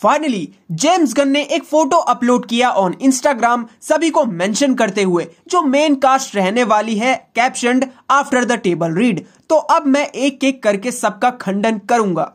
Finally James Gunn ने एक photo upload किया ऑन इंस्टाग्राम सभी को मेंशन करते हुए, जो मेन कास्ट रहने वाली है कैप्शन्ड आफ्टर द टेबल रीड। तो अब मैं एक एक करके सबका खंडन करूंगा।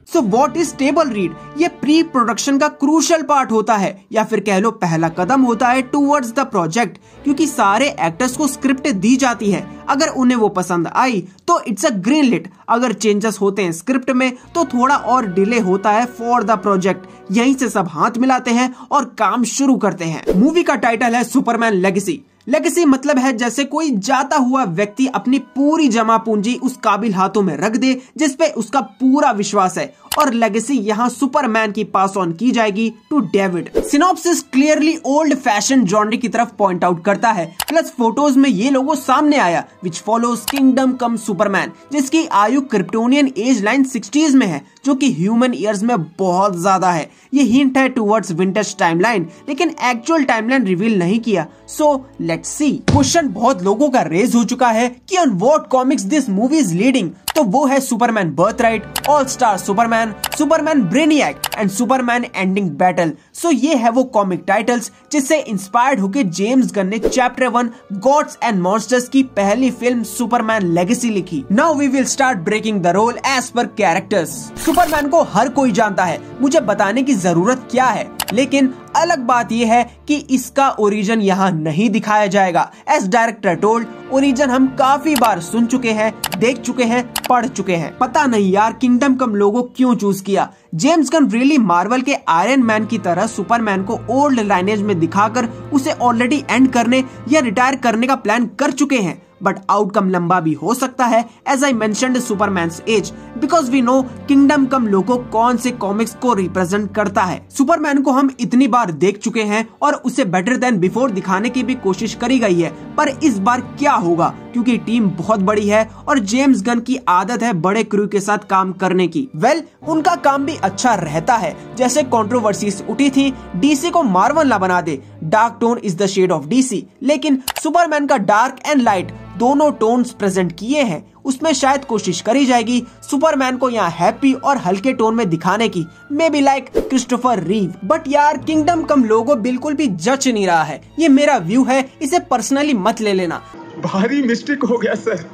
So what is table read? ये प्री प्रोडक्शन का क्रूशियल पार्ट होता है, या फिर कह लो पहला कदम होता है टूवर्ड्स द प्रोजेक्ट, क्योंकि सारे एक्टर्स को स्क्रिप्ट दी जाती है। अगर उन्हें वो पसंद आई तो इट्स अ ग्रीन लिट। अगर चेंजेस होते हैं स्क्रिप्ट में तो थोड़ा और डिले होता है फॉर द प्रोजेक्ट। यहीं से सब हाथ मिलाते हैं और काम शुरू करते हैं। मूवी का टाइटल है सुपरमैन लेगेसी। लेगेसी मतलब है जैसे कोई जाता हुआ व्यक्ति अपनी पूरी जमा पूंजी उस काबिल हाथों में रख दे जिसपे उसका पूरा विश्वास है, और लेगेसी यहाँ सुपरमैन की पास ऑन की जाएगी to David. Synopsis clearly old fashion genre की तरफ पॉइंट आउट करता है, प्लस फोटोज में ये लोगो सामने आया विच फॉलोज किंगडम कम सुपरमैन, जिसकी आयु क्रिप्टोनियन एज लाइन 60s में है, जो कि ह्यूमन ईयर्स में बहुत ज्यादा है। ये हिंट है टुवर्ड्स विंटेज टाइमलाइन, लेकिन एक्चुअल टाइमलाइन रिवील नहीं किया। So let's see. क्वेश्चन बहुत लोगों का रेज हो चुका है कि on what comics this movie is leading, तो वो है Superman Birthright, all star Superman, Superman Brainiac and Superman ending battle. So ये है वो कॉमिक टाइटल्स जिससे इंस्पायर्ड होकर जेम्स गन ने चैप्टर 1 गॉड्स एंड मॉन्स्टर्स की पहली फिल्म सुपरमैन लेगेसी लिखी। Now we will start breaking the role as per characters. Superman को हर कोई जानता है, मुझे बताने की जरूरत क्या है, लेकिन अलग बात यह है कि इसका ओरिजिन यहाँ नहीं दिखाया जाएगा। एज डायरेक्टर टोल्ड, ओरिजिन हम काफी बार सुन चुके हैं, देख चुके हैं, पढ़ चुके हैं। पता नहीं यार किंगडम कम लोगो क्यों चूज किया। जेम्स गन रियली मार्वल के आयरन मैन की तरह सुपरमैन को ओल्ड लाइनेज में दिखाकर उसे ऑलरेडी एंड करने या रिटायर करने का प्लान कर चुके हैं, बट आउटकम लंबा भी हो सकता है। As I mentioned Superman's age, because we know Kingdom Come लोगो कौन से कॉमिक्स को रिप्रेजेंट करता है। सुपरमैन को हम इतनी बार देख चुके हैं और उसे बेटर देन बिफोर दिखाने की भी कोशिश करी गई है, पर इस बार क्या होगा, क्योंकि टीम बहुत बड़ी है और जेम्स गन की आदत है बड़े क्रू के साथ काम करने की। वेल, उनका काम भी अच्छा रहता है। जैसे कंट्रोवर्सीज उठी थी डीसी को मार्वल ना बना दे, dark tone is the shade of DC, लेकिन सुपरमैन का डार्क एंड लाइट दोनों टोन्स प्रेजेंट किए हैं। उसमें शायद कोशिश करी जाएगी सुपरमैन को यहाँ हैप्पी और हल्के टोन में दिखाने की, may be like Christopher रीव। But यार किंगडम कम लोगो बिल्कुल भी जच नहीं रहा है। ये मेरा व्यू है, इसे पर्सनली मत ले लेना। भारी मिस्टेक हो गया सर,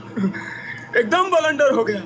एकदम ब्लंडर हो गया।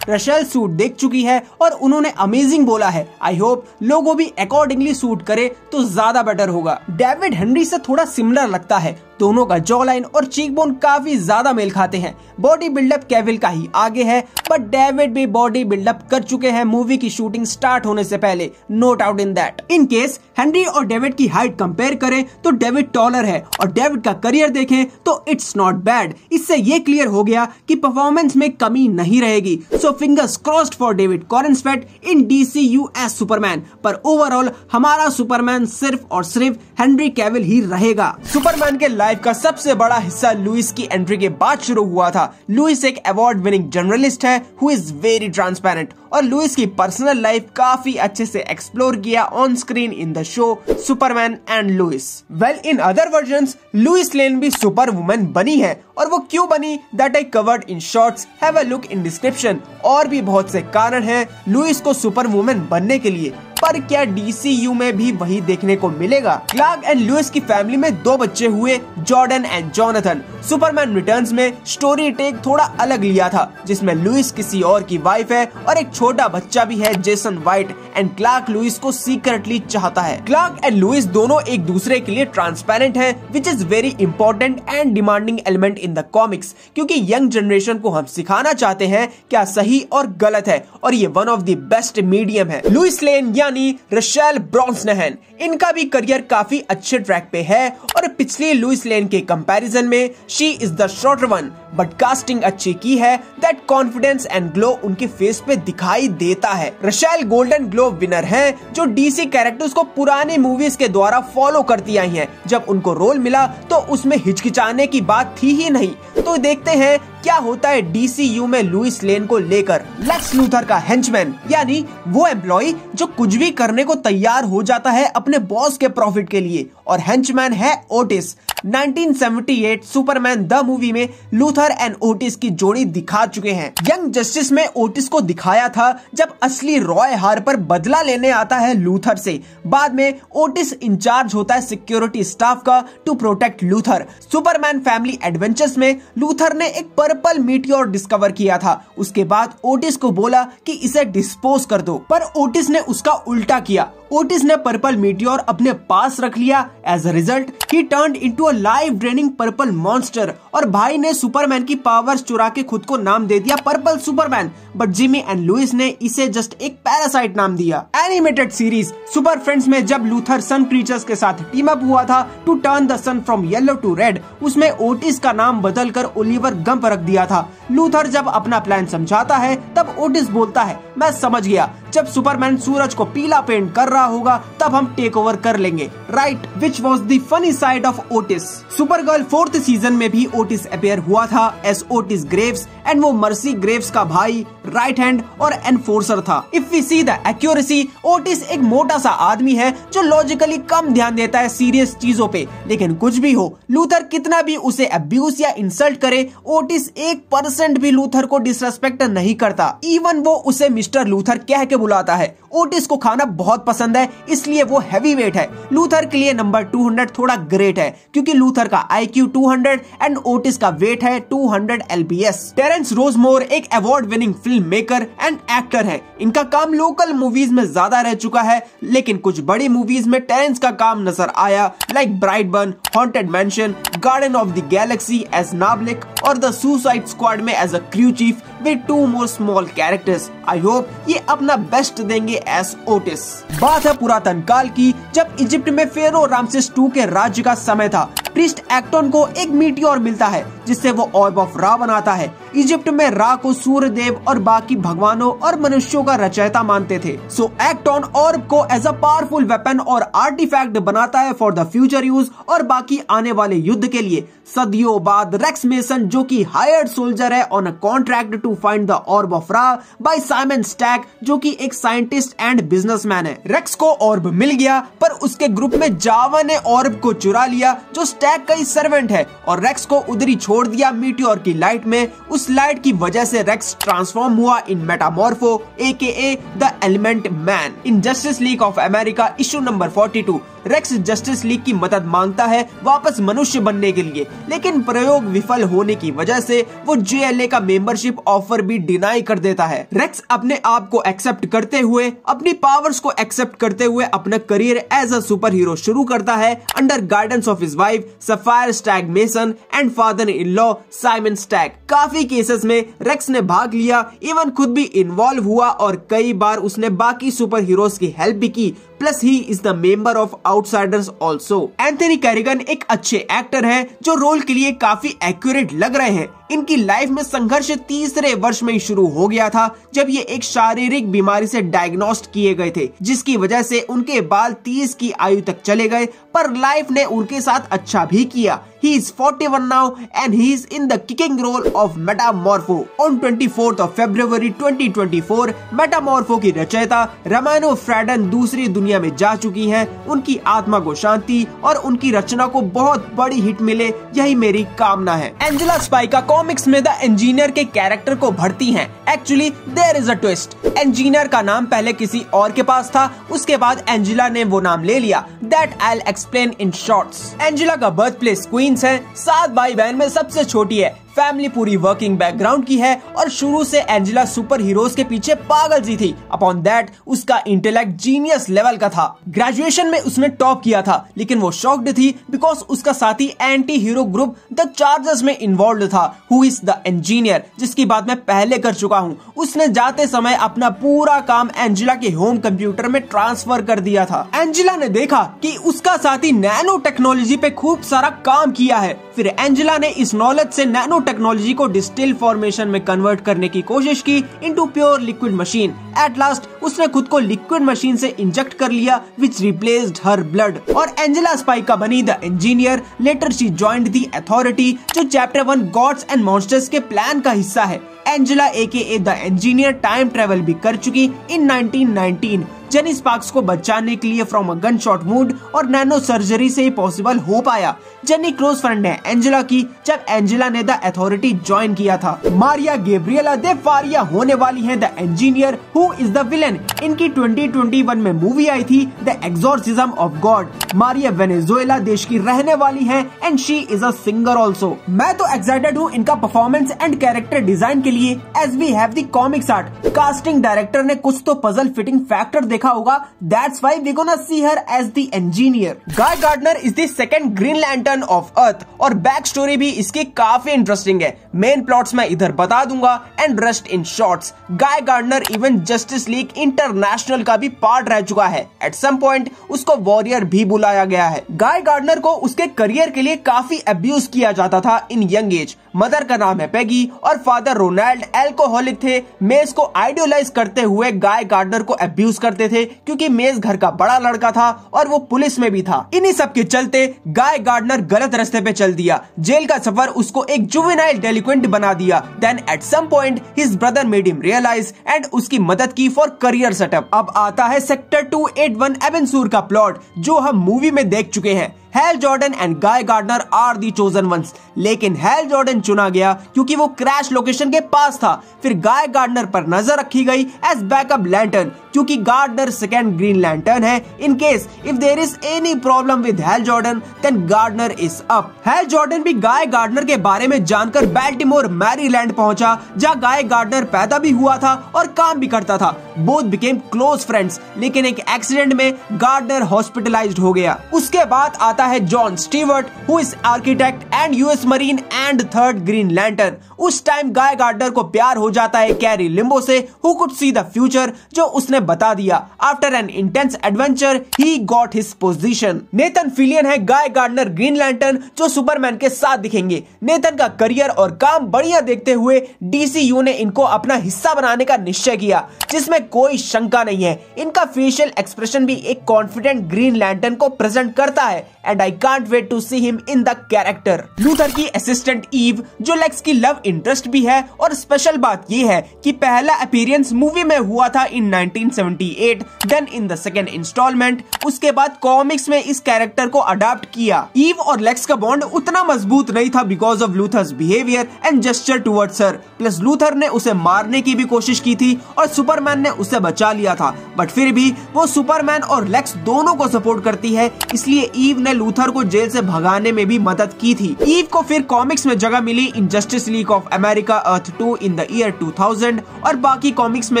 रशेल सूट देख चुकी है और उन्होंने अमेजिंग बोला है। आई होप लोगो भी अकॉर्डिंगली सूट करे तो ज्यादा बेटर होगा। डेविड हेनरी से थोड़ा सिमिलर लगता है, दोनों का जॉ लाइन और चीक बोन काफी ज्यादा मेल खाते हैं। बॉडी बिल्डअप केविल का ही आगे है, बट डेविड भी बॉडी बिल्डअप कर चुके हैं मूवी की शूटिंग स्टार्ट होने से पहले, no doubt in that. In case Henry और डेविड की हाइट कंपेयर करें तो डेविड टॉलर है, और डेविड का करियर देखें तो इट्स नॉट बैड। इससे ये क्लियर हो गया कि परफॉर्मेंस में कमी नहीं रहेगी। So fingers crossed for David Corenswet in DCU as Superman. पर ओवरऑल हमारा सुपरमैन सिर्फ और सिर्फ हेनरी कैविल ही रहेगा। सुपरमैन के लाइफ का सबसे बड़ा हिस्सा लुइस की एंट्री के बाद शुरू हुआ था। लुइस एक अवार्ड विनिंग जर्नलिस्ट है हु इज वेरी ट्रांसपेरेंट, और लुइस की पर्सनल लाइफ काफी अच्छे से एक्सप्लोर किया on screen in the show Superman and Lois. Well, in other versions Lois Lane भी सुपर वुमन बनी है, और वो क्यों बनी that I covered in shorts, have a look in description. और भी बहुत से कारण हैं लुइस को सुपर वुमन बनने के लिए, पर क्या DCU में भी वही देखने को मिलेगा? क्लार्क एंड लुइस की फैमिली में 2 बच्चे हुए, Jordan and Jonathan. Superman returns में स्टोरी टेक थोड़ा अलग लिया था, जिसमें लुइस किसी और की वाइफ है और एक छोटा बच्चा भी है, Jason White, and Clark Lois को सीक्रेटली चाहता है। क्लार्क एंड लुइस दोनों एक दूसरे के लिए ट्रांसपेरेंट हैं, विच is very important and demanding element in the comics, क्योंकि यंग जनरेशन को हम सिखाना चाहते हैं क्या सही और गलत है, और ये one of the best medium है। लुइस लेन यानी रशेल ब्रॉन्सनहन, इनका भी करियर काफी अच्छे ट्रैक पे है, और पिछली लुइस लेन के कंपैरिजन में she is the shorter one, but casting अच्छी की है। दैट कॉन्फिडेंस एंड ग्लो उनके फेस पे दिखाई देता है। रशेल गोल्डन ग्लोब विनर हैं, जो डीसी कैरेक्टर्स को पुरानी मूवीज के द्वारा फॉलो करती आई हैं। जब उनको रोल मिला तो उसमें हिचकिचाने की बात थी ही नहीं। तो देखते हैं क्या होता है DCU में लुइस लेन को लेकर। लेक्स लूथर का हेंचमैन, यानी वो एम्प्लॉय जो कुछ भी करने को तैयार हो जाता है अपने बॉस के प्रॉफिट के लिए, और हेंचमैन है ओटिस। 1978 सुपरमैन द मूवी में लूथर एंड ओटिस की जोड़ी दिखा चुके हैं। यंग जस्टिस में ओटिस को दिखाया था जब असली रॉय हार्पर बदला लेने आता है लूथर से। बाद में ओटिस इंचार्ज होता है सिक्योरिटी स्टाफ का to protect Luthor. Superman family adventures में लूथर ने एक पर्पल मीटियोर डिस्कवर किया था। उसके बाद ओटिस को बोला कि इसे डिस्पोज कर दो, पर ओटिस ने उसका उल्टा किया। ओटिस ने पर्पल मीटियोर अपने पास रख लिया। As a result he turned into a life draining purple monster और भाई ने सुपरमैन की पावर्स चुरा के खुद को नाम दे दिया purple Superman. But Jimmy and Lois ने इसे जस्ट एक पैरासाइट नाम दिया। एनिमेटेड सीरीज सुपर फ्रेंड्स में जब लूथर सन क्रीचर्स के साथ टीम अप हुआ था to turn the sun from yellow to red, उसमें ओटिस का नाम बदलकर ओलिवर गंप रख दिया था। लूथर जब अपना प्लान समझाता है तब ओटिस बोलता है, मैं समझ गया, जब सुपरमैन सूरज को पीला पेंट कर रहा होगा तब हम टेक ओवर कर लेंगे, right? Which was the funny side of Otis. Supergirl 4th season में भी ओटिस अपीयर हुआ था एज ओटिस ग्रेव्स एंड वो मर्सी ग्रेव्स का भाई, राइट हैंड और एनफोर्सर था। If we see the accuracy, Otis एक मोटा सा आदमी है जो लॉजिकली कम ध्यान देता है सीरियस चीजों पे। लेकिन कुछ भी हो, लूथर कितना भी उसे अब्यूज या इंसल्ट करे, ओटिस 1% भी लूथर को डिसरेस्पेक्ट नहीं करता। इवन वो उसे मिस्टर लूथर कह के बुलाता है। ओटिस को खाना बहुत पसंद है, इसलिए वो हैवी वेट है। लूथर के लिए नंबर 200 थोड़ा ग्रेट है क्योंकि लूथर का IQ 200 एंड ओटिस का वेट है 200 LBS। टेरेंस रोजमोर एक award winning film maker and actor है। इनका काम लोकल मूवीज में ज्यादा रह चुका है, लेकिन कुछ बड़ी मूवीज में टेरेंस का काम नजर आया, like Brightburn, Haunted Mansion, Garden of the Galaxy as नाबलिक और द सुसाइड स्क्वाड में as a crew chief with 2 more small characters। I hope ये अपना बेस्ट देंगे एज ओटिस। बात है पुरातन काल की, जब इजिप्ट में फेरो रामसेस II के राज्य का समय था। प्रीस्ट एक्टोन को एक मीटियोर मिलता है जिससे वो ऑर्ब ऑफ रा बनाता है। इजिप्ट में रा को सूर्य देव और बाकी भगवानों और मनुष्यों का रचयिता मानते थे। सो एक्टोन ऑर्ब को एज अ पावरफुल वेपन और आर्टिफैक्ट बनाता है फॉर द फ्यूचर यूज और बाकी आने वाले युद्ध के लिए। सदियों बाद रेक्स मेसन, जो कि हायर्ड सोल्जर है on a contract to find the orb of Ra by Simon Stagg, जो कि एक साइंटिस्ट एंड बिजनेसमैन है। रेक्स को ऑर्ब मिल गया, पर उसके ग्रुप में जावा ने ऑर्ब को चुरा लिया जो स्टैक का ही सर्वेंट है, और रेक्स को उधर ही छोड़ दिया मीटियोर की लाइट में। उस लाइट की वजह से रेक्स ट्रांसफॉर्म हुआ in Metamorpho AKA the element man. In Justice League of America issue number 42 Rex Justice League की मदद मांगता है वापस मनुष्य बनने के लिए, लेकिन प्रयोग विफल होने की वजह से वो JLA का मेंबरशिप ऑफर भी डिनाई कर देता है। रेक्स अपने आप को एक्सेप्ट करते हुए, अपनी पावर्स को एक्सेप्ट करते हुए अपना career as a super hero शुरू करता है under guidance of his wife Sapphire Stagg Mason and father in law Simon Stagg. काफी केसेस में रेक्स ने भाग लिया, इवन खुद भी इन्वॉल्व हुआ और कई बार उसने बाकी सुपर हीरोज की हेल्प भी की। Plus he is the member of outsiders also. Anthony Carrigan एक अच्छे एक्टर हैं जो रोल के लिए काफी एक्यूरेट लग रहे हैं। इनकी लाइफ में संघर्ष 3रे वर्ष में ही शुरू हो गया था जब ये एक शारीरिक बीमारी से डायग्नोस्ट किए गए थे, जिसकी वजह से उनके बाल 30 की आयु तक चले गए, पर लाइफ ने उनके साथ अच्छा भी किया। He is 41 now and he is in the kicking role of Metamorpho. On 24th of February 2024, Metamorpho की रचयिता रमानो फ्रैडन दूसरी दुनिया में जा चुकी हैं। उनकी आत्मा को शांति और उनकी रचना को बहुत बड़ी हिट मिले, यही मेरी कामना है। एंजेला स्पाइका कॉमिक्स में द इंजीनियर के कैरेक्टर को भरती हैं। Actually there is a twist. Engineer का नाम पहले किसी और के पास था, उसके बाद एंजेला ने वो नाम ले लिया। That I will explain in shorts. Angela का बर्थ प्लेस क्वींस है, 7 भाई बहन में सबसे छोटी है। फैमिली पूरी वर्किंग बैकग्राउंड की है और शुरू से एंजेला सुपर हीरोज के पीछे पागल सी थी। अपॉन दैट उसका इंटेलेक्ट जीनियस लेवल का था। ग्रेजुएशन में उसने टॉप किया था, लेकिन वो शॉक्ड थी बिकॉज उसका साथी anti hero group the chargers में इन्वॉल्व था, हु इज द इंजीनियर, जिसकी बात मैं पहले कर चुका हूँ। उसने जाते समय अपना पूरा काम एंजेला के होम कंप्यूटर में ट्रांसफर कर दिया था। एंजेला ने देखा कि उसका साथी नैनो टेक्नोलॉजी पे खूब सारा काम किया है। फिर एंजेला ने इस नॉलेज से नैनो टेक्नोलॉजी को डिस्टिल फॉर्मेशन में कन्वर्ट करने की कोशिश की into pure liquid machine. At last उसने खुद को लिक्विड मशीन से इंजेक्ट कर लिया, विच रिप्लेस्ड हर ब्लड, और एंजेला स्पाइका बनी the engineer. Later she joined the authority, जो चैप्टर 1 गॉड्स एंड मॉन्स्टर्स के प्लान का हिस्सा है। Angela AKA the engineer time travel भी कर चुकी इन 1919। जेनी स्पार्क्स को बचाने के लिए from a gun shot wound और नैनो सर्जरी से ही पॉसिबल हो पाया। जेनी क्लोज फ्रेंड है एंजेला की, जब एंजेला ने द अथॉरिटी ज्वाइन किया था। मारिया गैब्रिएला दे फारिया होने वाली है the engineer who is the villain. इनकी 2021 में मूवी आई थी the exorcism of God. Maria Venezuela देश की रहने वाली है and she is a singer also. मैं तो एक्साइटेड हूँ इनका परफॉर्मेंस एंड कैरेक्टर डिजाइन के लिए as we have the comics art. Casting director ने कुछ तो पजल फिटिंग फैक्टर देखा होगा, that's why we gonna see her as the engineer. Guy Gardner is the second Green Lantern of Earth और back story भी इसकी काफी interesting है। मेन प्लॉट्स मैं इधर बता दूंगा and rest in shorts. Guy Gardner even Justice League International का भी पार्ट रह चुका है। एट सम पॉइंट उसको वॉरियर भी बुलाया गया है। गाय गार्डनर को उसके करियर के लिए काफी अब्यूज किया जाता था इन यंग एज। मदर का नाम है पेगी और फादर रोनाल्ड एल्कोहलिक थे। मेज को आइडियलाइज करते हुए गाय गार्डनर को अब्यूज करते थे क्योंकि मेज घर का बड़ा लड़का था और वो पुलिस में भी था। इन्हीं सब के चलते गाय गार्डनर गलत रास्ते पे चल दिया। जेल का सफर उसको एक जुवेनाइल डेलिक्वेंट बना दिया। Then at some point his brother made him realise and उसकी मदद की फॉर करियर सेटअप। अब आता है सेक्टर 281 एबेंसूर का प्लॉट जो हम मूवी में देख चुके हैं। Hal Jordan and Guy Gardner are the chosen ones, लेकिन हैल जॉर्डन चुना गया क्योंकि वो क्रैश लोकेशन के पास था। फिर गाय गार्डनर पर नजर रखी गई एज बैकअप लैंटर्न क्योंकि गार्डनर सेकेंड ग्रीन लैंटर्न है। In case if there is any problem with Hal Jordan then Gardner is up. Hal Jordan भी गाय गार्डनर के बारे में जानकर बैल्टिमोर मैरीलैंड पहुंचा जहां गाय गार्डनर पैदा भी हुआ था और काम भी करता था। बोथ बिकेम क्लोज फ्रेंड्स, लेकिन एक एक्सीडेंट में गार्डनर हॉस्पिटलाइज्ड हो गया। उसके बाद आता है John Stewart who is architect and US marine and third Green Lantern. उस टाइम गाय गार्डनर को प्यार हो जाता है कैरी लिम्बो से who could see the future, जो उसने बता दिया। After an intense adventure he got his position. Nathan Fillion है गाय गार्डनर ग्रीन लैंटर्न जो सुपरमैन के साथ दिखेंगे। नेथन का करियर और काम बढ़िया देखते हुए डीसीयू ने इनको अपना हिस्सा बनाने का निश्चय किया, जिसमें कोई शंका नहीं है। इनका फेशियल एक्सप्रेशन भी एक कॉन्फिडेंट ग्रीन लैंटर्न को प्रेजेंट करता है and I can't wait to see him in the character. Luthor की असिस्टेंट ईव जो लेक्स की लव इंटरेस्ट भी है, और स्पेशल बात ये है कि पहला अपीयरेंस मूवी में हुआ था in 1978, then in the second instalment. उसके बाद कॉमिक्स में इस कैरेक्टर को अडॉप्ट किया। ईव और लेक्स का बॉन्ड उतना मजबूत नहीं था because of Luthor's behaviour and gesture towards her. Plus Luthor ने उसे मारने की भी कोशिश की थी और सुपरमैन ने उसे बचा लिया था, बट फिर भी वो सुपरमैन और लेक्स दोनों को सपोर्ट करती है, इसलिए ईव ने लूथर को जेल से भगाने में भी मदद की थी। ईव को फिर कॉमिक्स में जगह मिली in Justice League of America Earth 2 in the year 2000 और बाकी कॉमिक्स में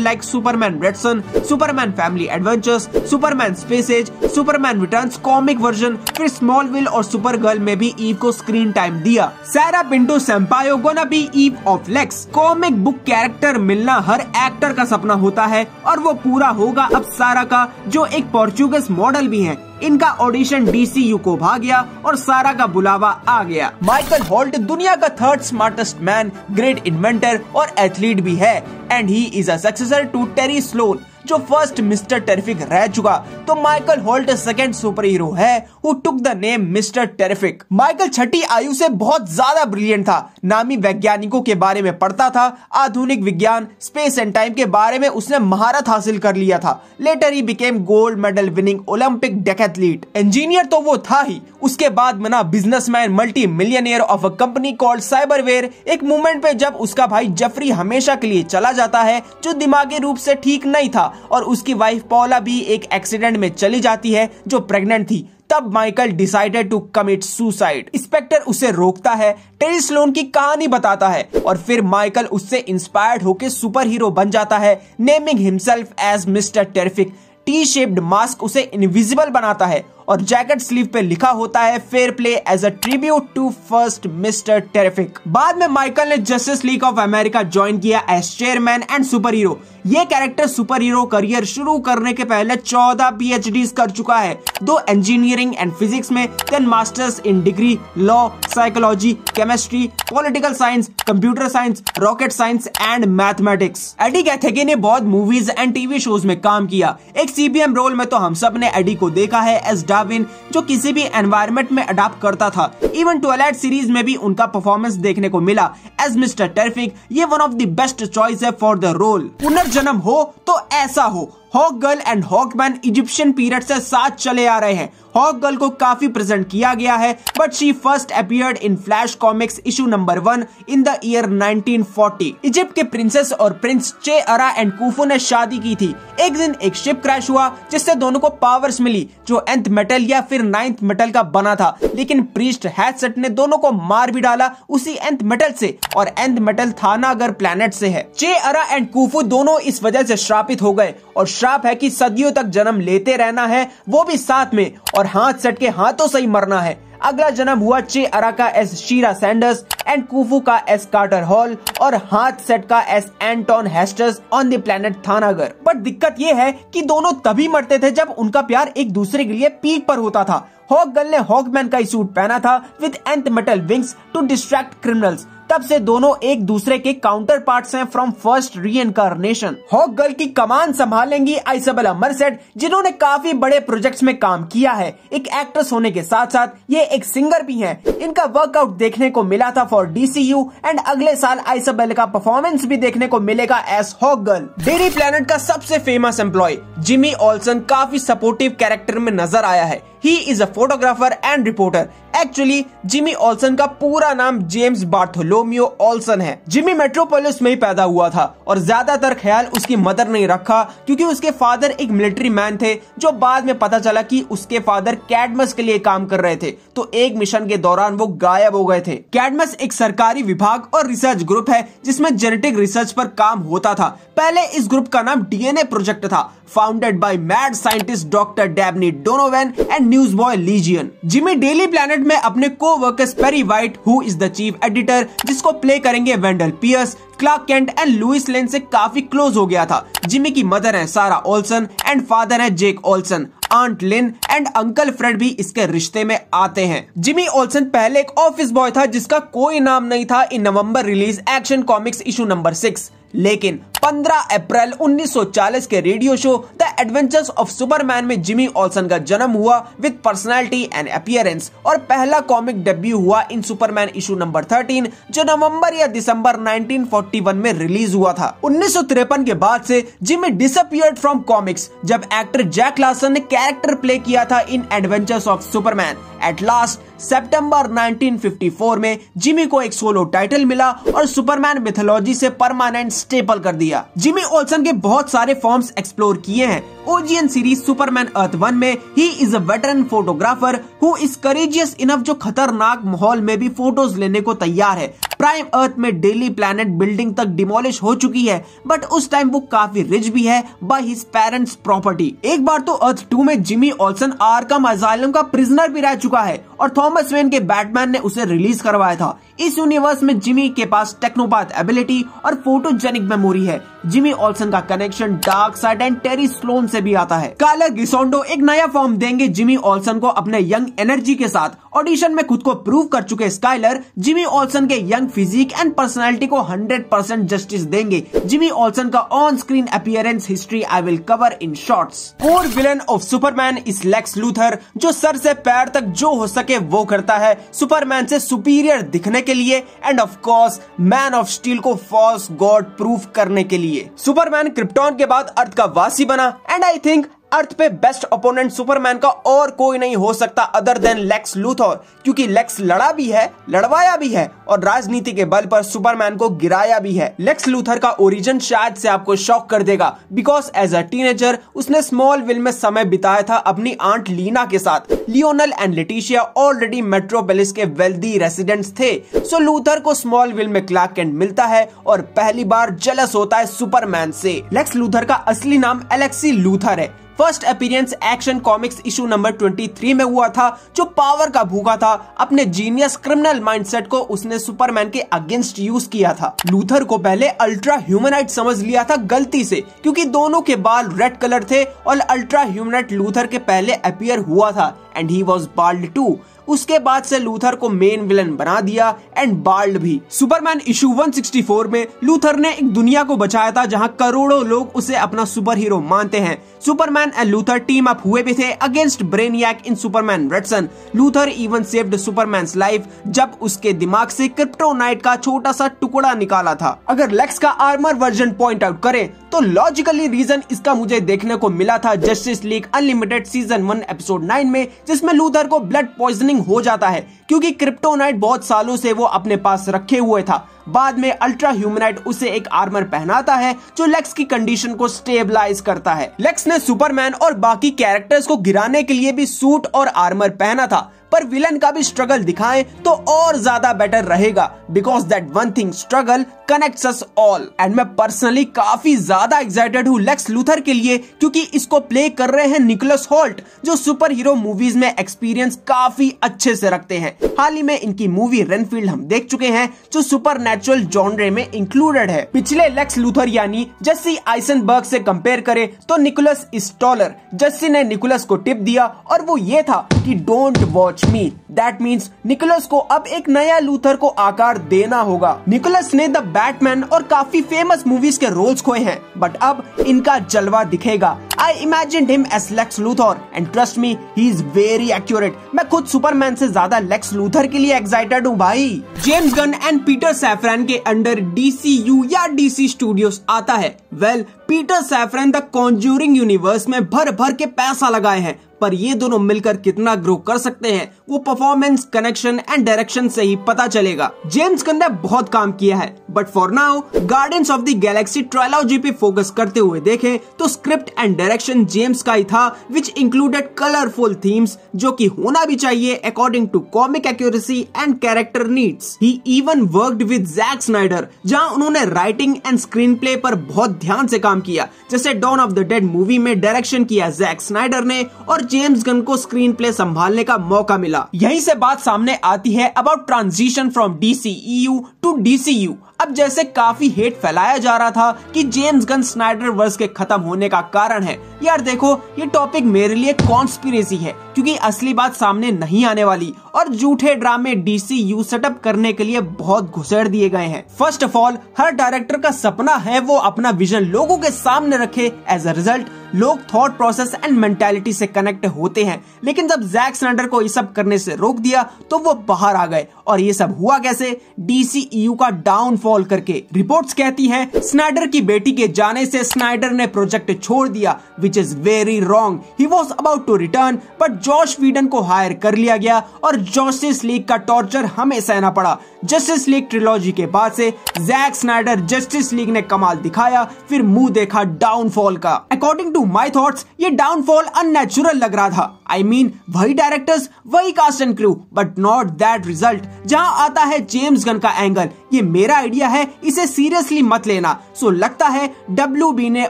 like Superman Red Son, Superman family Adventures, Superman Space Age, Superman Returns comic version, फिर स्मॉलविल और सुपरगर्ल में भी ईव को स्क्रीन टाइम दिया। Sara Pinto Sampaio gonna be Eve of Lex. Comic book character मिलना हर actor का सपना होता है और वो पूरा होगा अब सारा का, जो एक पोर्चुगीज मॉडल भी है। इनका ऑडिशन डीसीयू को भाग गया और सारा का बुलावा आ गया। माइकल होल्ट दुनिया का third smartest man, great inventor और एथलीट भी है and he is a successor to Terry Sloan जो फर्स्ट मिस्टर टेरिफिक रह चुका। तो Michael Holt second super hero है who took the name Mister Terrific. Michael छठी आयु से बहुत ज्यादा ब्रिलियंट था। नामी वैज्ञानिकों के बारे में पढ़ता था, आधुनिक विज्ञान, स्पेस एंड टाइम के बारे में उसने महारत हासिल कर लिया था। Later he became gold medal winning Olympic decathlete. Engineer तो वो था ही, उसके बाद बना businessman, multi millionaire of a company called Cyberware. एक मोमेंट पे जब उसका भाई जेफरी हमेशा के लिए चला जाता है जो दिमागी रूप से ठीक नहीं था और उसकी वाइफ पॉला भी एक एक्सीडेंट में चली जाती है जो प्रेग्नेंट थी, तब Michael decided to commit suicide. Inspector उसे रोकता है, टेरी स्लोन की कहानी बताता है और फिर माइकल उससे इंस्पायर्ड होकर सुपर हीरो बन जाता है, naming himself as Mister Terrific. T shaped mask उसे इनविजिबल बनाता है और जैकेट स्लीव पे लिखा होता है fair play as a tribute to first Mister Terrific. बाद में माइकल ने Justice League of America join किया as chairman and super hero. ये कैरेक्टर सुपर हीरो करियर शुरू करने के पहले 14 PhDs कर चुका है, 2 इंजीनियरिंग एंड फिजिक्स में, 10 masters in degree, law, psychology, chemistry, political science, computer science, rocket science and mathematics. Eddie कैथेगिन ने बहुत मूवीज एंड टीवी शोज में काम किया। एक CBM रोल में तो हम सब ने एडी को देखा है एज डार्विन, जो किसी भी एनवायरनमेंट में अडॉप्ट करता था। इवन ट्वाइलाइट सीरीज में भी उनका परफॉर्मेंस देखने को मिला एज मिस्टर टेरिफिक। ये one of the best choice है फॉर द रोल। पुनर्जन्म हो तो ऐसा हो, Hawk Girl and Hawkman Egyptian period से साथ चले आ रहे हैं। हॉक गर्ल को काफी प्रेजेंट किया गया है, but she first appeared in flash comics issue number 1 in the year 1940। Egypt के प्रिंसेस और प्रिंस चे अरा एंड कुफू ने शादी की थी। एक दिन एक शिप क्रैश हुआ जिससे दोनों को पावर्स मिली जो nth मेटल या फिर 9th मेटल का बना था, लेकिन प्रीस्ट हैथसेट ने दोनों को मार भी डाला उसी nth मेटल से, और nth मेटल थानागर प्लैनेट से है। चे अरा एंड कुफू दोनों इस वजह से श्रापित हो गए, और श्राप है कि सदियों तक जन्म लेते रहना है, वो भी साथ में, और हाथ सेट के हाथों से ही मरना है। अगला जन्म हुआ चे अरा का एस शीरा सैंडर्स एंड कुफू का एस कार्टर हॉल और हाथ सेट का as Anton Hastors on the planet Thanagar. But दिक्कत ये है कि दोनों तभी मरते थे जब उनका प्यार एक दूसरे के लिए पीक पर होता था। हॉक गर्ल ने हॉकमैन का सूट पहना था with nth metal wings to distract criminals. तब से दोनों एक दूसरे के काउंटर पार्ट्स हैं from first reincarnation. Hawk Girl की कमान संभालेंगी आइसाबेला मर्सेट, जिन्होंने काफी बड़े प्रोजेक्ट्स में काम किया है। एक एक्ट्रेस होने के साथ साथ ये एक सिंगर भी हैं। इनका वर्कआउट देखने को मिला था फॉर DCU एंड अगले साल आइसाबेला का परफॉर्मेंस भी देखने को मिलेगा as Hawk Girl. Daily Planet का सबसे फेमस एम्प्लॉय जिमी ऑल्सन काफी सपोर्टिव कैरेक्टर में नजर आया है। He is a photographer and reporter. Actually Jimmy Olsen का पूरा नाम जेम्स बार्थोलोमियो ऑल्सन है। जिमी मेट्रोपोलिस में ही पैदा हुआ था और ज्यादातर ख्याल उसकी मदर ने रखा क्योंकि उसके फादर एक मिलिट्री मैन थे, जो बाद में पता चला कि उसके फादर कैडमस के लिए काम कर रहे थे, तो एक मिशन के दौरान वो गायब हो गए थे। कैडमस एक सरकारी विभाग और रिसर्च ग्रुप है जिसमें जेनेटिक रिसर्च पर काम होता था। पहले इस ग्रुप का नाम DNA प्रोजेक्ट था, founded by mad scientist doctor Dabney Donovan and newsboy Legion. Jimmy Daily Planet में अपने coworkers Perry White, who is the chief editor, जिसको प्ले करेंगे Wendell Pierce, Clark Kent and Lois Lane से काफी close हो गया था। Jimmy की मदर है सारा ओल्सन एंड फादर है Jake Olsen. Aunt Lynn and uncle Fred भी इसके रिश्ते में आते हैं। जिमी ओल्सन पहले एक ऑफिस बॉय था जिसका कोई नाम नहीं था in November release Action Comics issue number 6, लेकिन 15 अप्रैल 1940 के radio show the Adventures of Superman में जिमी ऑल्सन का जन्म हुआ विद पर्सनालिटी एंड अपीयरेंस, और पहला कॉमिक डेब्यू हुआ इन सुपरमैन इशू नंबर 13 जो नवंबर या दिसंबर 1941 में रिलीज हुआ था। 1953 के बाद से जिमी डिसअपीयर्ड फ्रॉम कॉमिक्स जब एक्टर जैक लार्सन ने कैरेक्टर प्ले किया था in Adventures of Superman. At last सितंबर 1954 में जिमी को एक सोलो टाइटल मिला और सुपरमैन मिथोलॉजी से परमानेंट स्टेपल कर दिया। जिमी ओल्सन के बहुत सारे फॉर्म्स एक्सप्लोर किए हैं। ओजीएन सीरीज सुपरमैन अर्थ 1 में ही is a veteran photographer who is courageous enough, जो खतरनाक माहौल में भी फोटोज लेने को तैयार है। प्राइम अर्थ में डेली प्लैनेट बिल्डिंग तक डिमोलिश हो चुकी है, बट उस टाइम वो काफी रिच भी है बाय हिज पेरेंट्स प्रॉपर्टी। एक बार तो अर्थ 2 में जिमी ओल्सन आर्कम असाइलम का प्रिजनर भी रह चुका है और थॉमस वेन के बैटमैन ने उसे रिलीज करवाया था। इस यूनिवर्स में जिमी के पास टेक्नोपैथ एबिलिटी और फोटोजेनिक मेमोरी है। जिमी ओल्सन का connection dark side and Terry Sloan से भी आता है। कालर गिसोंडो एक नया फॉर्म देंगे जिमी ओल्सन को अपने यंग एनर्जी के साथ। ऑडिशन में खुद को प्रूव कर चुके स्काइलर जिमी ओल्सन के यंग फिजिक एंड पर्सनालिटी को 100% जस्टिस देंगे। जिमी ओल्सन का on screen appearance history I will cover in shorts. Core villain of Superman is Lex Luthor, जो सर से पैर तक जो हो सके वो करता है सुपरमैन से सुपीरियर दिखने के लिए end of course man of steel को फॉल्स गॉड प्रूफ करने के लिए। सुपरमैन क्रिप्टॉन के बाद अर्थ का वासी बना एंड आई थिंक अर्थ पे बेस्ट ओपोनेंट सुपरमैन का और कोई नहीं हो सकता अदर देन लेक्स लूथर, क्योंकि लेक्स लड़ा भी है, लड़वाया भी है और राजनीति के बल पर सुपरमैन को गिराया भी है। लेक्स लूथर का ओरिजिन शायद से आपको शॉक कर देगा, बिकॉज एज अ टीनेजर उसने स्मॉलविल में समय बिताया था अपनी आंट लीना के साथ। Lionel and Letitia already Metropolis के वेल्दी रेसिडेंट्स थे, सो लूथर को स्मॉलविल में क्लार्क केंट मिलता है और पहली बार जेलस होता है सुपरमैन से। लेक्स लूथर का असली नाम एलेक्सी लूथर है। First appearance action Comics issue number 23 में हुआ था, जो पावर का भूखा था। अपने जीनियस क्रिमिनल माइंडसेट को उसने सुपरमैन के अगेंस्ट यूज किया था। लूथर को पहले अल्ट्रा ह्यूमनाइट समझ लिया था गलती से, क्योंकि दोनों के बाल रेड कलर थे और अल्ट्रा ह्यूमनाइट लूथर के पहले अपीयर हुआ था and he was bald too. उसके बाद से लूथर को मेन विलन बना दिया एंड बाल्ड भी। सुपरमैन इशू 164 में लूथर ने एक दुनिया को बचाया था जहां करोड़ों लोग उसे अपना सुपर हीरो मानते हैं। Superman and Luthor team up हुए भी थे against Brainiac in Superman Red Son. Luthor even saved Superman's life जब उसके दिमाग से क्रिप्टोनाइट का छोटा सा टुकड़ा निकाला था। अगर लेक्स का आर्मर वर्जन पॉइंट आउट करें तो लॉजिकली रीजन इसका मुझे देखने को मिला था justice league unlimited season 1 episode 9 में, जिसमें लूथर को ब्लड पॉइजनिंग हो जाता है क्योंकि क्रिप्टोनाइट बहुत सालों से वो अपने पास रखे हुए था। बाद में अल्ट्रा ह्यूमनाइट उसे एक आर्मर पहनाता है जो लेक्स की कंडीशन को स्टेबलाइज करता है। लेक्स ने सुपरमैन और बाकी कैरेक्टर्स को गिराने के लिए भी सूट और आर्मर पहना था, पर विलन का भी स्ट्रगल दिखाएं तो और ज्यादा बेटर रहेगा because that one thing struggle connects us all. And मैं पर्सनली काफी ज्यादा एक्साइटेड हूँ लेक्स लूथर के लिए क्योंकि इसको प्ले कर रहे हैं निकोलस होल्ट जो सुपर हीरो मूवीज में एक्सपीरियंस काफी अच्छे से रखते हैं। हाल ही में इनकी मूवी रेनफील्ड हम देख चुके हैं जो सुपर नेचुरल जॉनरे में इंक्लूडेड है। पिछले लेक्स लूथर यानी जेसी आइजनबर्ग से कंपेयर करें तो निकोलस इज टॉलर। जेसी ने निकोलस को टिप दिया और वो ये था कि don't watch me. That means Nicholas को अब एक नया लूथर को आकार देना होगा। निकोलस ने द बैटमैन और काफी फेमस मूवीज के रोल्स खोए हैं बट अब इनका जलवा दिखेगा। I imagined him as Lex Luthor and trust me he is very accurate. मैं खुद सुपरमैन से ज्यादा लेक्स लूथर के लिए एक्साइटेड हूँ भाई। James Gunn and Peter saffron के अंडर DCU या DC स्टूडियोज आता है। Well Peter saffron the Conjuring universe में भर भर के पैसा लगाए हैं, पर ये दोनों मिलकर कितना ग्रो कर सकते हैं वो परफॉर्मेंस, कनेक्शन एंड डायरेक्शन से ही पता चलेगा। जेम्स गन ने बहुत काम किया है but for now guardians of the Galaxy trilogy पे फोकस करते हुए देखें तो स्क्रिप्ट एंड डायरेक्शन जेम्स का ही था विच इंक्लूडेड कलरफुल थीम्स जो कि होना भी चाहिए according to comic accuracy and character needs. He even worked with Zack Snyder जहां उन्होंने राइटिंग एंड स्क्रीन प्ले पर बहुत ध्यान से काम किया। जैसे Dawn of the Dead movie में डायरेक्शन किया जैक स्नाइडर ने और जेम्स गन को स्क्रीन प्ले संभालने का मौका मिला। यहीं से बात सामने आती है about transition from DCEU to DCU। अब जैसे काफी हेट फैलाया जा रहा था कि जेम्स गन स्नाइडर वर्स के खत्म होने का कारण है, यार देखो ये टॉपिक मेरे लिए कॉन्स्पिरेसी है क्योंकि असली बात सामने नहीं आने वाली और झूठे ड्रामे DCU सेटअप करने के लिए बहुत घुसेड़ दिए गए हैं। First of all her director का सपना है वो अपना विजन लोगों के सामने रखे। एज अ रिजल्ट लोग थॉट प्रोसेस एंड मेंटालिटी से कनेक्ट होते हैं, लेकिन जब जैक स्नाइडर को ये सब करने से रोक दिया तो वो बाहर आ गए। और ये सब हुआ कैसे? DCEU का डाउनफॉल करके। रिपोर्ट्स कहती हैं स्नाइडर की बेटी के जाने से स्नाइडर ने प्रोजेक्ट छोड़ दिया which is very wrong. He was about to return but Josh Whedon को हायर कर लिया गया और जस्टिस लीग का टॉर्चर हमें सहना पड़ा। जस्टिस लीग ट्रिलॉजी के बाद से जैक स्नाइडर जस्टिस लीग ने कमाल दिखाया, फिर मुंह देखा डाउनफॉल का। अकॉर्डिंग टू माय थॉट्स ये डाउनफॉल अननेचुरल लग रहा था। आई मीन वही डायरेक्टर्स वही cast and crew but not that result. जहां आता है जेम्स गन का एंगल, ये मेरा आइडिया है, इसे सीरियसली मत लेना। सो लगता है WB ने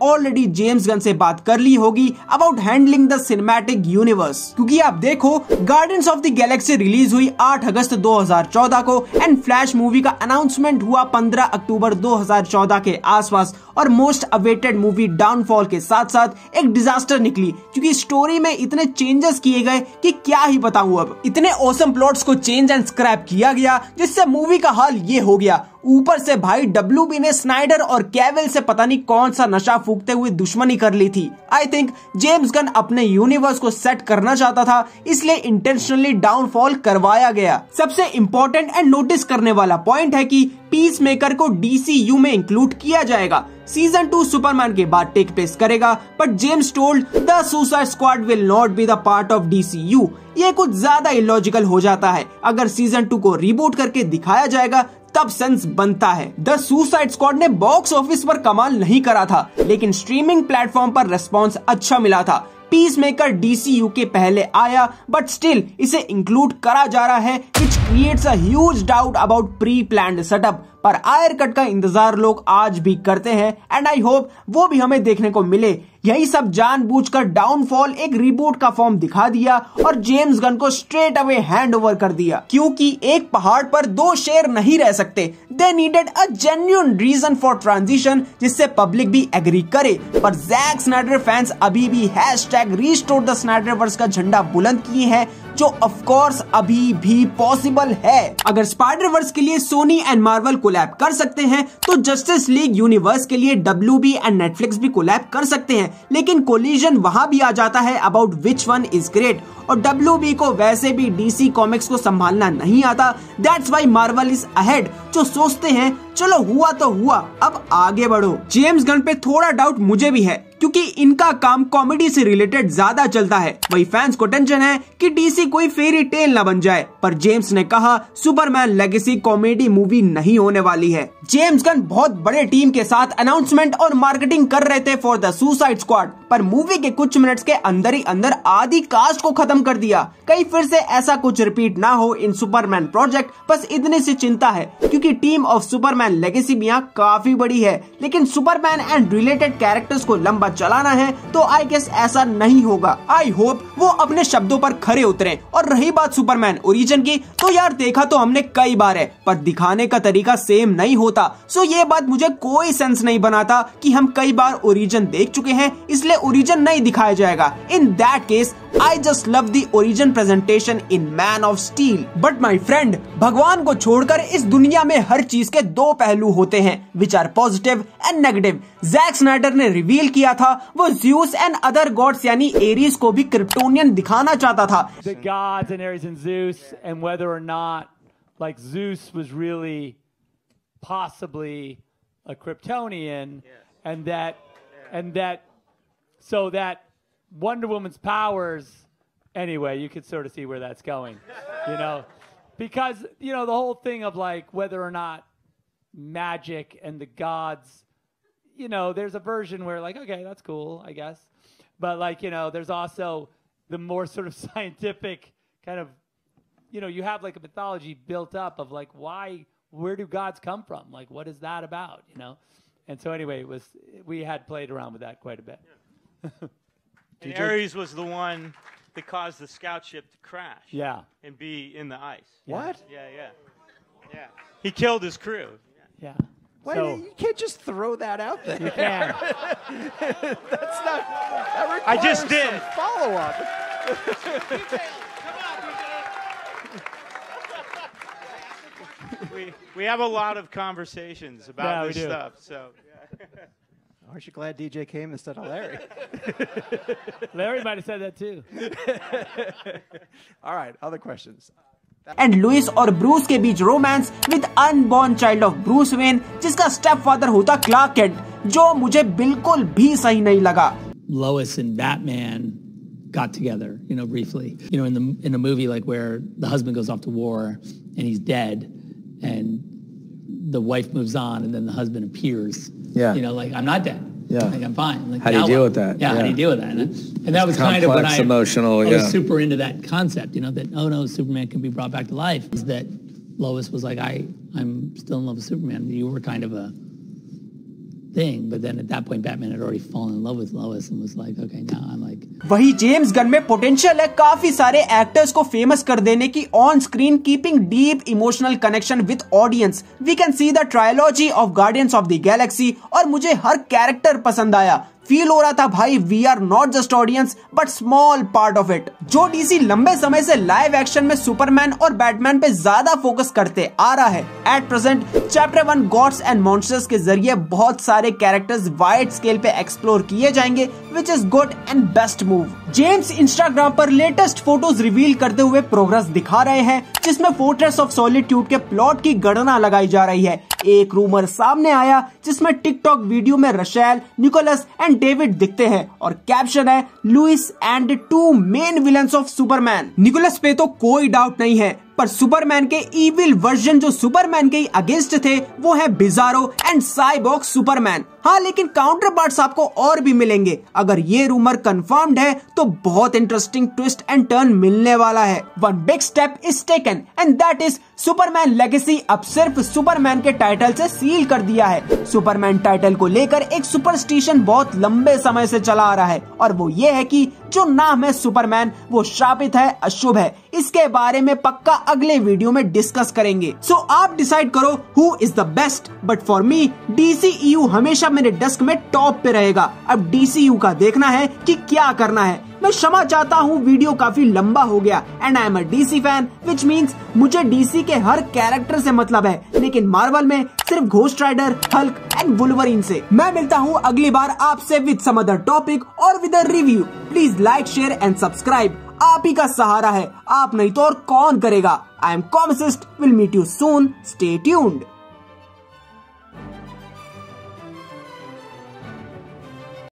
ऑलरेडी जेम्स गन से बात कर ली होगी about handling the cinematic universe. क्योंकि आप देखो guardians of the Galaxy release हुई 8 अगस्त 2014 को एंड फ्लैश मूवी का अनाउंसमेंट हुआ 15 अक्टूबर 2014 के आसपास और मोस्ट अवेटेड मूवी डाउनफॉल के साथ साथ एक डिजास्टर निकली क्योंकि स्टोरी में इतने चेंजेस किए गए कि क्या ही बताऊं। अब इतने ऑसम प्लॉट्स को चेंज एंड स्क्रैप किया गया जिससे मूवी का हाल ये हो गया। ऊपर से भाई WB ने स्नाइडर और कैविल से पता नहीं कौन सा नशा फूकते हुए दुश्मनी कर ली थी। आई थिंक जेम्स गन अपने यूनिवर्स को सेट करना चाहता था, इसलिए इंटेंशनली डाउनफॉल करवाया गया। सबसे इंपॉर्टेंट एंड नोटिस करने वाला पॉइंट है कि पीस मेकर को DCU में इंक्लूड किया जाएगा। सीजन 2 सुपरमैन के बाद टेक प्लेस करेगा but James told the suicide squad will not be the part of DCU। ये कुछ ज्यादा इलॉजिकल हो जाता है। अगर सीजन 2 को रिबूट करके दिखाया जाएगा तब सेंस बनता है। द सुसाइड स्क्वाड ने बॉक्स ऑफिस पर कमाल नहीं करा था लेकिन स्ट्रीमिंग प्लेटफॉर्म पर रेस्पॉन्स अच्छा मिला था। पीस मेकर DCU के पहले आया बट स्टिल इसे इंक्लूड करा जा रहा है which creates a huge doubt about pre-planned setup। पर आयर कट का इंतजार लोग आज भी करते हैं एंड आई होप वो भी हमें देखने को मिले। यही सब जानबूझकर डाउनफॉल एक रिबूट का फॉर्म दिखा दिया और जेम्स गन को स्ट्रेट अवे हैंड ओवर कर दिया क्योंकि एक पहाड़ पर 2 शेर नहीं रह सकते। They needed a genuine reason for transition जिससे पब्लिक भी एग्री करे। पर जैक स्नाइडर फैंस अभी भी #रीस्टोर द स्नाइडरवर्स का झंडा बुलंद किए हैं जो ऑफ कोर्स अभी भी पॉसिबल है। अगर स्पाइडर वर्स के लिए सोनी एंड मार्वल कोलैब कर सकते हैं तो जस्टिस लीग यूनिवर्स के लिए WB एंड नेटफ्लिक्स भी कोलैब कर सकते हैं, लेकिन कोलिजन वहां भी आ जाता है about which one is great. और WB को वैसे भी DC कॉमिक्स को संभालना नहीं आता, that's why Marvel is ahead, जो सोचते हैं चलो हुआ तो हुआ, अब आगे बढ़ो। जेम्स गन पे थोड़ा डाउट मुझे भी है, क्योंकि इनका काम कॉमेडी से रिलेटेड ज्यादा चलता है। वही फैंस को टेंशन है कि DC कोई फेरी टेल ना बन जाए, पर जेम्स ने कहा सुपरमैन लेगेसी कॉमेडी मूवी नहीं होने वाली है। जेम्स गन बहुत बड़े टीम के साथ अनाउंसमेंट और मार्केटिंग कर रहे थे फॉर द सुसाइड स्क्वाड, पर मूवी के कुछ मिनट्स के अंदर ही अंदर आधी कास्ट को खत्म कर दिया। कहीं फिर से ऐसा कुछ रिपीट ना हो इन सुपरमैन प्रोजेक्ट, बस इतने से चिंता है, क्योंकि टीम ऑफ सुपरमैन लेगेसी भी यहाँ काफी बड़ी है। लेकिन सुपरमैन एंड रिलेटेड कैरेक्टर्स को लंबा चलाना है तो आई गेस ऐसा नहीं होगा। आई होप वो अपने शब्दों पर खरे उतरे। और रही बात सुपरमैन ओरिजिन की, तो यार देखा तो हमने कई बार है, पर दिखाने का तरीका सेम नहीं होता। सो ये बात मुझे कोई सेंस नहीं बनाता कि हम कई बार ओरिजिन देख चुके हैं इसलिए ओरिजिन नहीं दिखाया जाएगा। In that case I just love the origin presentation in man of steel. But my friend, भगवान को छोड़कर इस दुनिया में हर चीज के दो पहलू होते हैं, which are positive and negative. Zack Snyder ने रिवील किया था वो ज़्यूस एंड अदर गॉड्स यानी एरीज को भी क्रिप्टोनियन दिखाना चाहता था। The gods and Ares and Zeus, and whether or not like Zeus was really possibly a Kryptonian, and that so that Wonder Woman's powers, anyway, you could sort of see where that's going, you know, because, you know, the whole thing of like whether or not magic and the gods, you know, there's a version where like, okay, that's cool, I guess. But like, you know, there's also the more sort of scientific kind of, you know, you have like a mythology built up of like, where do gods come from? Like, what is that about, you know? And so anyway, we had played around with that quite a bit. Yeah. And Ares was the one that caused the scout ship to crash. Yeah. And be in the ice. What? Yeah. He killed his crew. Yeah. Why, So, you can't just throw that out there. you can. That's not. That requires I just did. some follow-up. We have a lot of conversations about Yeah, we this do. stuff. So Aren't you glad DJ came instead of Larry? Larry might have said that too. All right, other questions. And Lois और Bruce के बीच romance with unborn child of Bruce Wayne, जिसका stepfather होता Clark Kent, जो मुझे बिल्कुल भी सही नहीं लगा। Lois and Batman got together, you know, briefly. You know, in the movie, like where the husband goes off to war and he's dead, and the wife moves on, and then the husband appears. Yeah. You know, like I'm not dead. Yeah. Like I'm fine. Like, How do you now deal what? with that? Yeah. How do you deal with that? And that was kind of when Complex, emotional, I was yeah. super into that concept. You know, that oh no, Superman can be brought back to life. Is that Lois was like, I'm still in love with Superman. You were kind of a thing, but then at that point Batman had already fallen in love with Lois and was like, okay, now I'm like. वही James Gunn में potential है काफी सारे actors को famous कर देने की on screen, keeping deep emotional connection with audience. We can see the trilogy of Guardians of the Galaxy, और मुझे हर कैरेक्टर पसंद आया। फील हो रहा था भाई we are not just audience but small part of it. जो डीसी लंबे समय से लाइव एक्शन में सुपरमैन और बैटमैन पे ज्यादा फोकस करते आ रहा है, at present chapter 1 gods and monsters के जरिए बहुत सारे कैरेक्टर्स वाइड स्केल पे एक्सप्लोर किए जाएंगे, which is good and best move. James Instagram पर लेटेस्ट फोटोज रिवील करते हुए प्रोग्रेस दिखा रहे हैं, जिसमें फोर्ट्रेस ऑफ सॉलिट्यूड के प्लॉट की गणना लगाई जा रही है। एक रूमर सामने आया जिसमें टिकटॉक वीडियो में रशेल, निकोलस एंड डेविड दिखते हैं, और कैप्शन है Lois and 2 main villains of Superman. Nicholas पे तो कोई डाउट नहीं है, पर सुपरमैन के इविल वर्जन जो सुपरमैन के अगेंस्ट थे वो है बिजारो एंड साइबॉर्ग सुपरमैन। हाँ, लेकिन काउंटर पार्ट्स आपको और भी मिलेंगे। अगर ये रूमर कंफर्म्ड है तो बहुत इंटरेस्टिंग ट्विस्ट एंड टर्न मिलने वाला है। One big step is taken and that is Superman legacy अब सिर्फ सुपरमैन के टाइटल से सील कर दिया है। सुपरमैन टाइटल को लेकर एक सुपरस्टिशन बहुत लंबे समय से चला आ रहा है, और वो ये है कि जो नाम है सुपरमैन वो शापित है, अशुभ है। इसके बारे में पक्का अगले वीडियो में डिस्कस करेंगे। सो आप डिसाइड करो who is the best, but for me DCEU हमेशा मेरे डेस्क में टॉप पे रहेगा। अब DCU का देखना है कि क्या करना है। मैं क्षमा चाहता हूँ, वीडियो काफी लंबा हो गया and I am a DC fan which means मुझे डीसी के हर कैरेक्टर से मतलब है, लेकिन मार्वल में सिर्फ Ghost Rider, Hulk and Wolverine से। मैं मिलता हूँ अगली बार आपसे विद सम अदर टॉपिक और with a review. Please like, share and subscribe. आप ही का सहारा है, आप नहीं तो और कौन करेगा। I am comicsist, will meet you soon, stay tuned.